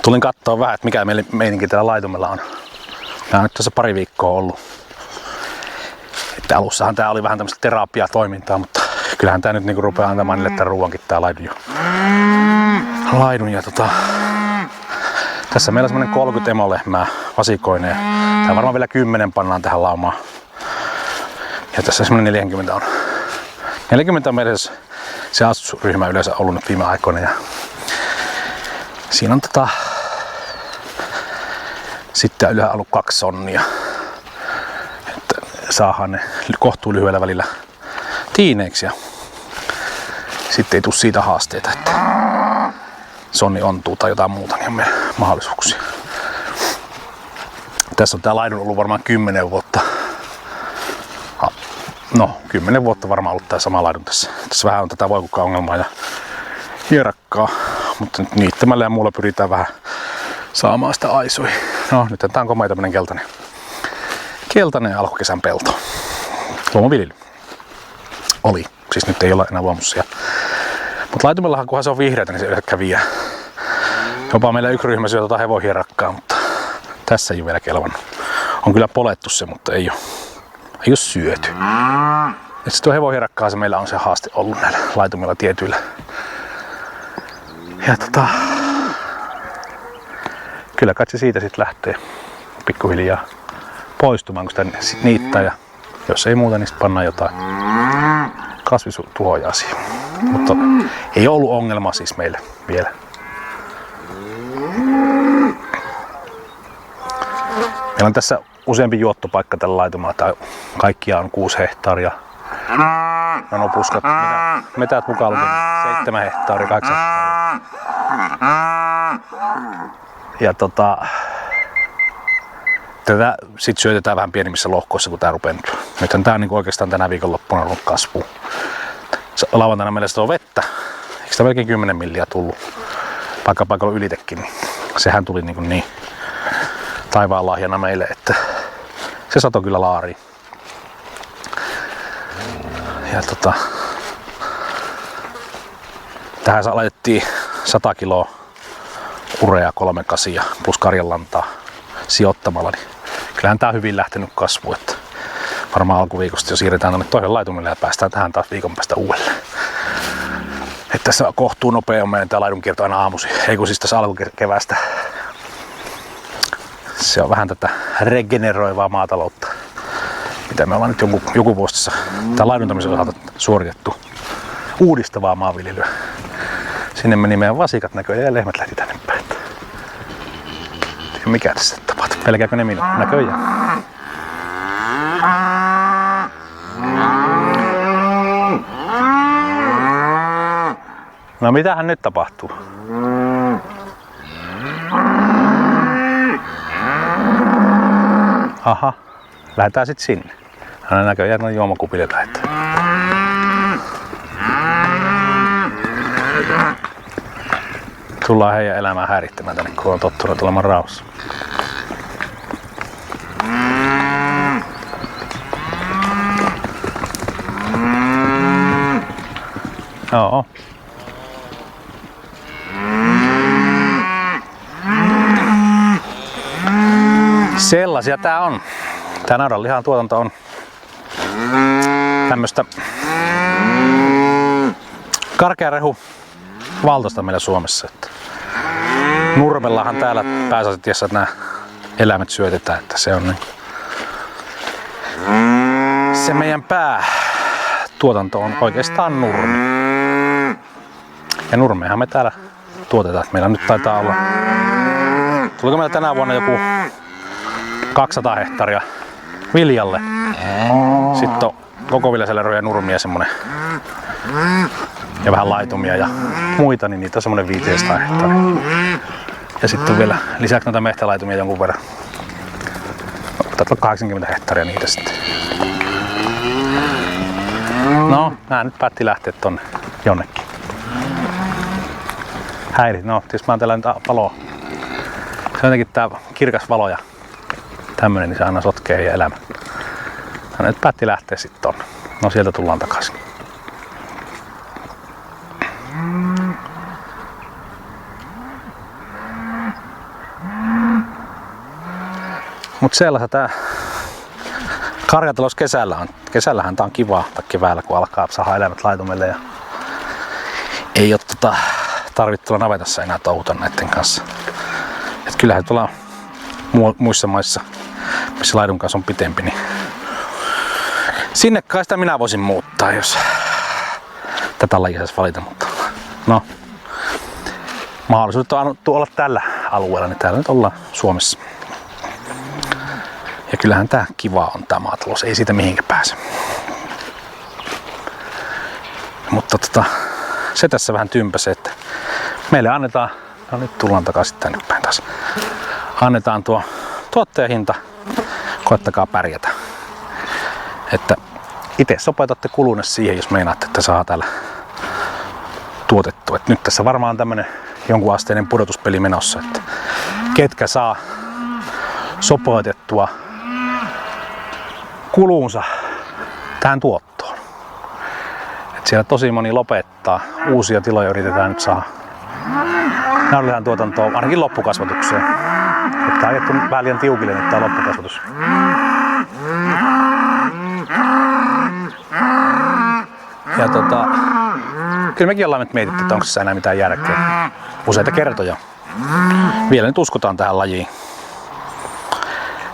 Tulin katsoa vähän, että mikä meininki täällä laitumella on. Tää on nyt tässä pari viikkoa ollut. Että alussahan tää oli vähän tämmöistä terapiatoimintaa, mutta kyllähän tää nyt niinku rupeaa antamaan niille tämän ruuankin tää laidun jo. Tässä meillä on semmonen 30 emolehmää vasikoineen. Tää varmaan vielä 10 pannaan tähän laumaan. Ja tässä semmonen 40 on. 40 on meillä se asusryhmä yleensä ollut nyt viime aikoina. Ja siinä on sitten yleensä ollut 2 sonnia. Että saadaan ne kohtuu lyhyellä välillä tiineiksi ja sitten ei tule siitä haasteita, että sonni ontuu tai jotain muuta, niin on meillä mahdollisuuksia. Tässä on tää laidun ollut varmaan 10 vuotta. No, 10 vuotta varmaan ollut tää sama laidun tässä. Tässä vähän on tätä voikukka-ongelmaa ja hierakkaa, mutta nyt niittämällä ja muulla pyritään vähän saamaan sitä aisoihin. No, nyt tää on komea tämmönen keltainen alkukesän pelto. Luomuviljely. Oli. Siis nyt ei olla enää luomussa. Mutta laitumellahan kunhan se on vihreätä, niin se yleensä käviää. Jopa meillä yksi ryhmä syö hevohierakkaa, mutta tässä ei ole vielä kelvannut. On kyllä polettu se, mutta ei ole syöty. Ja sitten tuo hevohierakkaa se meillä on se haaste ollut näillä laitumilla tietyillä. Ja kyllä kai se siitä sitten lähtee pikkuhiljaa poistumaan, kun sitä niittää. Ja jos ei muuta, niin sitten pannaan jotain kasvituhoja siihen. Mutta ei ollut ongelma siis meille vielä. Meillä on tässä useampi juottopaikka tällä laitumalla. Tää kaikkiaan on 6 hehtaaria. No puskat, metät mukaan lukien 7 hehtaaria, 8 hehtaaria. Ja tätä sit syötetään vähän pienemmissä lohkoissa, kun tää rupeaa nyt. Nythän tää on niin oikeastaan tänä viikonloppuna ollut kasvu. Lauantaina meillä on vettä. Eikö sitä melkein 10 milliä tullut? Paikalla ylitekin, niin sehän tuli niin taivaan lahjana meille, että se satoi kyllä laariin. Ja tähän laitettiin 100 kiloa urea 3 kasia plus karjanlantaa sijoittamalla, niin kyllähän tää on hyvin lähtenyt kasvuun, että varmaan alkuviikosta jo siirretään tonne toiselle laitumelle ja päästään tähän taas viikon päästä uudelleen. Että tässä kohtuu nopea on meidän tää laidunkierto aina aamuisin, ei kun siis tässä alkukeväästä. Se on vähän tätä regeneroivaa maataloutta, mitä me ollaan nyt joku vuosi tässä tää laiduntamisen osalta suoritettu. Uudistavaa maanviljelyä. Sinne meni meidän vasikat näköjään ja lehmät lähti tänne päin. Mikä tässä tapahtuu? Pelkääkö ne minua? Näköjään. No mitähän nyt tapahtuu? Aha, lähdetään sit sinne. Hän näköjään noin juomakupille lähdetään. Tullaan heidän elämään häirittämään tänne, kun on tottunut olemaan rauhassa. Joo. Sellaisia tää on. Tää naudanlihan tuotanto on tämmöstä karkearehu valtosta meillä Suomessa. Että nurmellahan täällä pääasiassa, että nämä eläimet syötetään, että se on niin. Se meidän päätuotanto on oikeastaan nurmi. Ja nurmeahan me täällä tuotetaan. Meillä nyt taitaa olla, tuliko meillä tänä vuonna joku 200 hehtaaria viljalle. Sitten on koko viljaselleroja nurmia semmonen. Ja vähän laitumia ja muita, niin niitä on semmonen 500 hehtaaria. Ja sitten on vielä lisäksi noita mehtälaitumia jonkun verran. Taitaa olla 80 hehtaaria niitä sitten. No, nää nyt päätti lähteä tonne jonnekin. Häirit, no tietysti mä oon täällä nyt valoa. Se on jotenkin tää kirkas valo ja tämmönen, niin se aina sotkee ja elämä. Hän nyt päätti lähteä sitten tonne. No sieltä tullaan takaisin. Mutta sellaista tää karjatalous kesällä on. Kesällähän tää on kivaa, tai keväällä kun alkaa saada eläimet laitumelle ja ei oo tarvitse tulla navetassa enää touhuta näiden kanssa. Et kyllähän tuolla muissa maissa, missä laidun kanssa on pitempi, niin sinne kai sitä minä voisin muuttaa, jos tätä lajia saisi valita. Mutta no, mahdollisuudet on annettu olla tällä alueella, niin täällä nyt ollaan Suomessa. Ja kyllähän tää kiva on tää maatalous, ei siitä mihinkä pääse. Mutta se tässä vähän tympäsee, että meille annetaan, no nyt tullaan takaisin tänne päin taas, annetaan tuo tuottajahinta, koettakaa pärjätä. Että itse sopeutatte kulunne siihen, jos meinaatte, että saa täällä tuotettua. Et nyt tässä varmaan on tämmönen jonkun asteinen pudotuspeli menossa, että ketkä saa sopeutettua kuluunsa tähän tuottoon. Et siellä tosi moni lopettaa, uusia tiloja yritetään nyt saada naudanlihan tuotantoon, ainakin loppukasvatukseen. Että on ajettu vähän liian tiukille nyt tää loppukasvatus. Ja kyllä mekin ollaan nyt mietitty, että onko tässä enää mitään järkeä. Useita kertoja. Vielä nyt uskotaan tähän lajiin.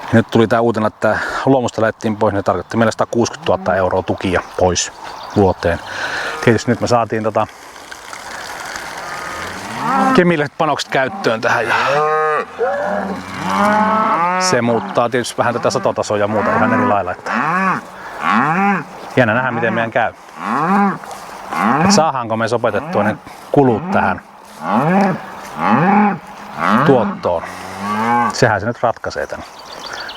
Ja nyt tuli tää uutena, että luomusta lähdettiin pois, niin tarkoitti meille 160 000 € tukia pois vuoteen. Tietysti nyt me saatiin kemialliset panokset käyttöön tähän ja se muuttaa tietysti vähän tätä satotasoa ja muuta ihan eri lailla. Että jännä nähdä miten meidän käy. Et saadaanko me sopetettua ne kulut tähän tuottoon. Sehän se nyt ratkaisee tän.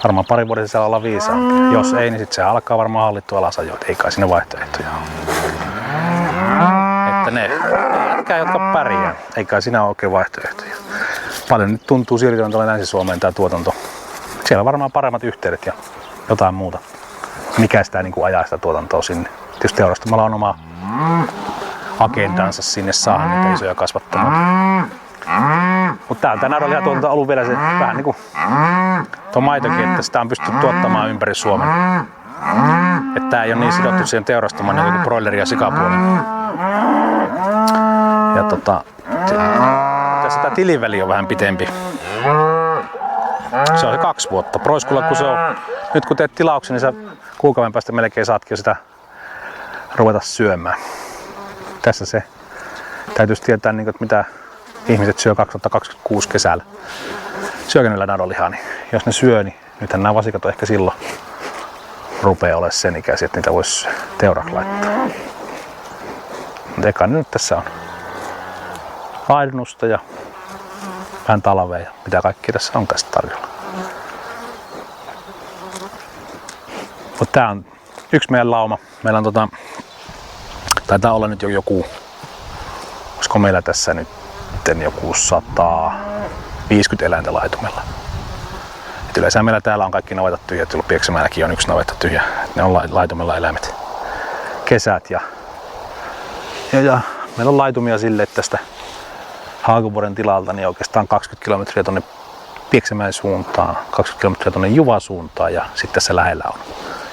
Varmaan parin vuoden sisällä olla viisaampi. Jos ei, niin sitten se alkaa varmaan hallittua alasajoa. Ei kai sinne vaihtoehtoja ole. Että ne jätkää, jotka pärjää. Ei kai siinä ole oikein vaihtoehtoja. Paljon nyt tuntuu siirtyvän tuolla Länsi-Suomeen tää tuotanto. Siellä on varmaan paremmat yhteydet ja jotain muuta. Mikä sitä niin kuin ajaa sitä tuotantoa sinne. Tietysti teurastamalla on oma agendansa sinne saada niitä isoja kasvattamaan. Mutta tää on tää naudanlihan tuotanto ollut vielä se vähän niinku tuo maitokin, että sitä on pystytty tuottamaan ympäri Suomen. Että tää ei ole niin sidottu siihen teurastamaan niin kuin broileri- ja sikapuolen. Ja tässä tää tiliväli on vähän pitempi. Se on se 2 vuotta. Proiskulla kun se on, nyt kun teet tilauksen, niin sä kuukauden päästä melkein saatkin jo sitä ruveta syömään. Tässä se täytyisi tietää, että mitä ihmiset syö 2026 kesällä. Syökö niillä naudanlihaa, niin jos ne syö, niin nythän nämä vasikat on ehkä silloin rupeaa olemaan sen ikäisiä, että niitä voisi teuraksi laittaa. Mutta eka nyt tässä on laidunnusta ja vähän talvea ja mitä kaikki tässä on tästä tarjolla. Mutta tää on yksi meidän lauma. Meillä on taitaa olla nyt jo joku, olisiko meillä tässä nyt joku 150 eläintä laitumella. Et yleensä meillä täällä on kaikki navetat tyhjät, tuolla Pieksämäelläkin on 1 navetta tyhjä. Et ne on laitumella eläimet kesät ja meillä on laitumia sille, että tästä Haakuvuoren tilalta niin oikeastaan 20 kilometriä tuonne Pieksämäen suuntaan, 20 kilometriä tuonne Juvan suuntaan ja sitten tässä lähellä on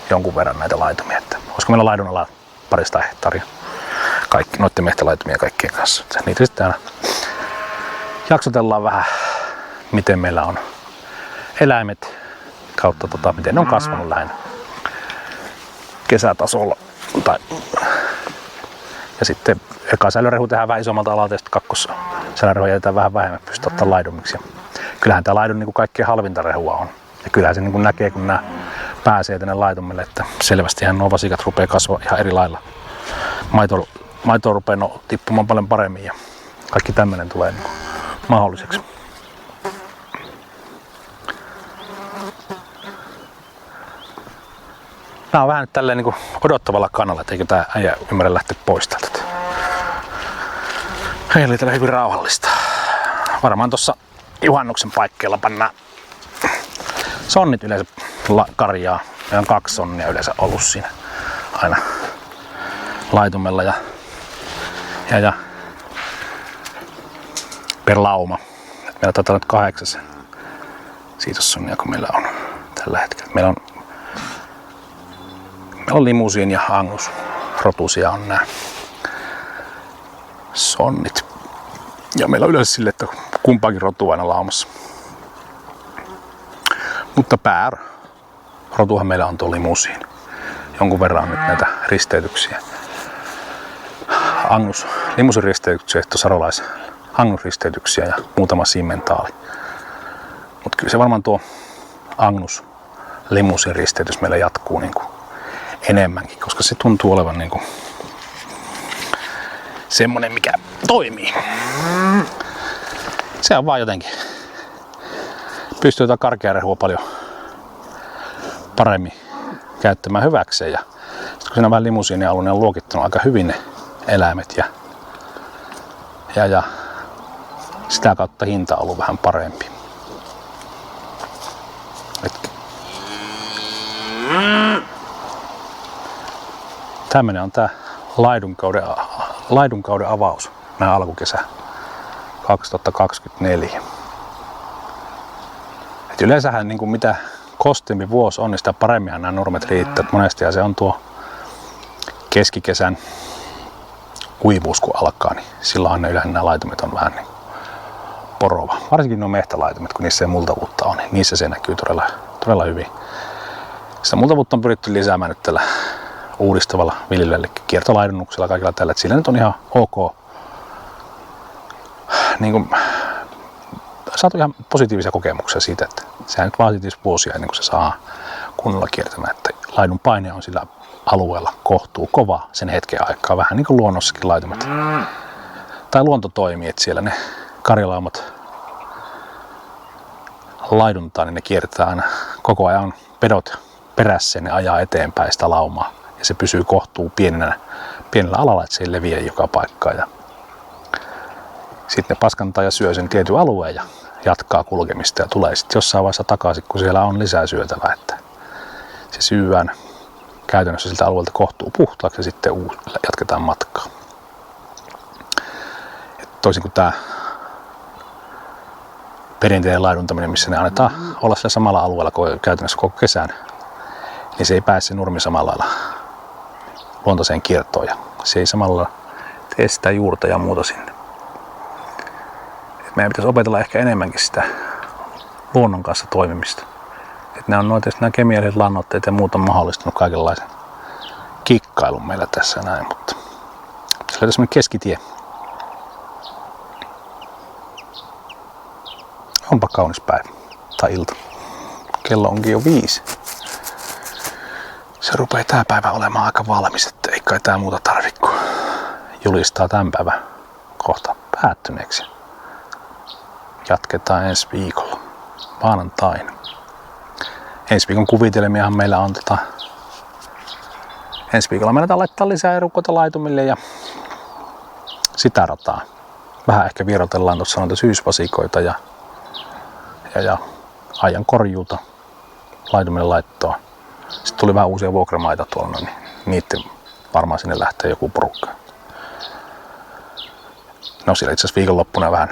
jonkun verran näitä laitumia. Että olisiko meillä laidun ala 200 hehtaaria kaikki noiden mehtälaitumia kaikkien kanssa. Niitä sitten aina jaksotellaan vähän, miten meillä on eläimet kautta miten ne on kasvanut lähinnä kesätasolla. Ja sitten eka säilörehu tehdään vähän isommalta alalta ja sitten kakkossäilörehu jätetään vähän vähemmän, pystyy ottaa laidumiksi. Kyllähän tämä laidun niin kaikkein halvinta rehua on. Ja kyllähän se niin näkee, kun nämä pääsee tänne laitumelle, että selvästihän nuo vasikat rupeaa kasvaa ihan eri lailla. Maito rupeaa tippumaan paljon paremmin ja kaikki tämmöinen tulee niin mahdolliseksi. Nämä on vähän nyt tälleen niin odottavalla kannalla, että eikö tää äijä ymmärrä lähteä pois täältä. Heillä oli täällä hyvin rauhallista. Varmaan tuossa juhannuksen paikkeilla pannaan sonnit yleensä karjaa. Meillä on 2 sonnia yleensä ollut siinä aina laitumella ja per lauma. Meillä taitaa nyt 8 siitossonnia kun meillä on tällä hetkellä. Meillä on Limousine ja Angus rotusia on nämä sonnit. Ja meillä on yleensä sille, että kumpaakin rotua aina laumassa. Mutta päärotuhan meillä on tuo Limousine. Jonkun verran on nyt näitä risteytyksiä. Limousine risteytyksiä, sarolais Angus risteytyksiä ja muutama Simmentaali. Mutta kyllä se varmaan tuo Angus Limousine risteytys meillä jatkuu niin kuin enemmänkin, koska se tuntuu olevan niin kuin semmonen, mikä toimii. Se on vaan jotenkin. Pystyy jotain karkearehua paljon paremmin käyttämään hyväkseen. Ja sitten kun siinä on vähän Limousine-alue, niin on luokittanut aika hyvin ne eläimet. Ja sitä kautta hinta on ollut vähän parempi. Tämmönen on tää laidunkauden avaus näin alkukesä 2024. Et yleensähän niin kuin mitä kosteampi vuosi on, niin sitä paremminhan nämä nurmet riittää. Monesti se on tuo keskikesän kuivuus kun alkaa, niin silloinhan ne yleensä nämä laitumet on vähän niin porova. Varsinkin nuo mehtälaitumet, kun niissä ei multavuutta on, niin niissä se näkyy todella hyvin. Sitä multavuutta on pyritty lisäämään nyt tällä uudistavalla viljelijälle kiertolaidunnuksella kaikilla tällä, että sillä nyt on ihan ok. Niin kuin, saatu ihan positiivisia kokemuksia siitä, että sehän nyt vaatii vuosia ennen kuin se saa kunnolla kiertämään, että laidun paine on sillä alueella kohtuu kova sen hetken aikaa, vähän niin kuin luonnossakin laitumet. Tai luonto toimii, että siellä ne karjalaumat laiduntaa, niin ne kiertää aina koko ajan pedot perässä ja ne ajaa eteenpäin sitä laumaa. Ja se pysyy kohtuu pienellä alalla, että se ei leviä joka paikkaan. Ja sitten ne paskantaa ja syö sen tietyn alueen ja jatkaa kulkemista ja tulee sitten jossain vaiheessa takaisin, kun siellä on lisää syötävää. Että se syyään käytännössä siltä alueelta kohtuu puhtaaksi ja sitten jatketaan matkaa. Et toisin kuin tämä perinteinen laiduntaminen, missä ne annetaan olla siellä samalla alueella käytännössä koko kesän, niin se ei pääse nurmi samalla lailla luontaiseen kiertoon ja se ei samalla tee sitä juurta ja muuta sinne. Et meidän pitäisi opetella ehkä enemmänkin sitä luonnon kanssa toimimista. Et nämä kemialliset lannoitteet ja muut on mahdollistanut kaikenlaisen kikkailun meillä tässä näin, mutta se löytää semmoinen keskitie. Onpa kaunis päivä tai ilta. Kello onkin jo 5. Se rupeaa tää päivä olemaan aika valmis, että ei kai tää muuta tarvitse, kun julistaa tämän päivän kohta päättyneeksi. Jatketaan ensi viikolla, maanantaina. Ensi viikon kuvitelmiahan meillä on ensi viikolla meillä laittaa lisää erukoita laitumille ja sitä rataa. Vähän ehkä vierotellaan tuossa noita syysvasikoita ja ajan korjuuta laitumille laittoa. Sitten tuli vähän uusia vuokramaita tuolla, niin niitten varmaan sinne lähtee joku porukka. No siellä itse asiassa viikonloppuna vähän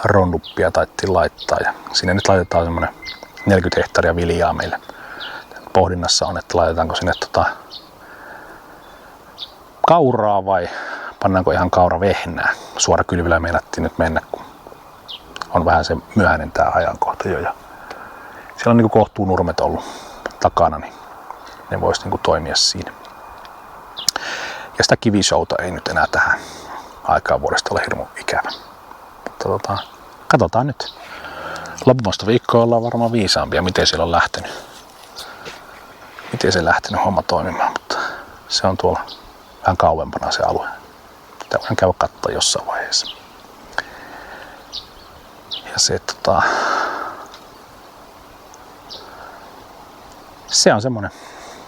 ronduppia taittiin laittaa ja sinne nyt laitetaan semmonen 40 hehtaaria viljaa meille. Pohdinnassa on, että laitetaanko sinne kauraa vai pannaanko ihan kauravehnää. Suora kylvillä meinattiin nyt mennä, kun on vähän se myöhäinen tää ajankohta jo. Ja siellä on niinku kohtuu nurmet ollut takana, niin ne vois niinku toimia siinä. Ja sitä kivishouta ei nyt enää tähän aikaan vuodesta ole hirmu ikävä. Mutta katsotaan nyt. Loppumasta viikkoa ollaan varmaan viisaampia, miten siellä on lähtenyt. Miten se lähtenyt homma toimimaan, mutta se on tuolla vähän kauempana se alue. Pitää voidaan käydä katsoa jossain vaiheessa. Ja se on semmonen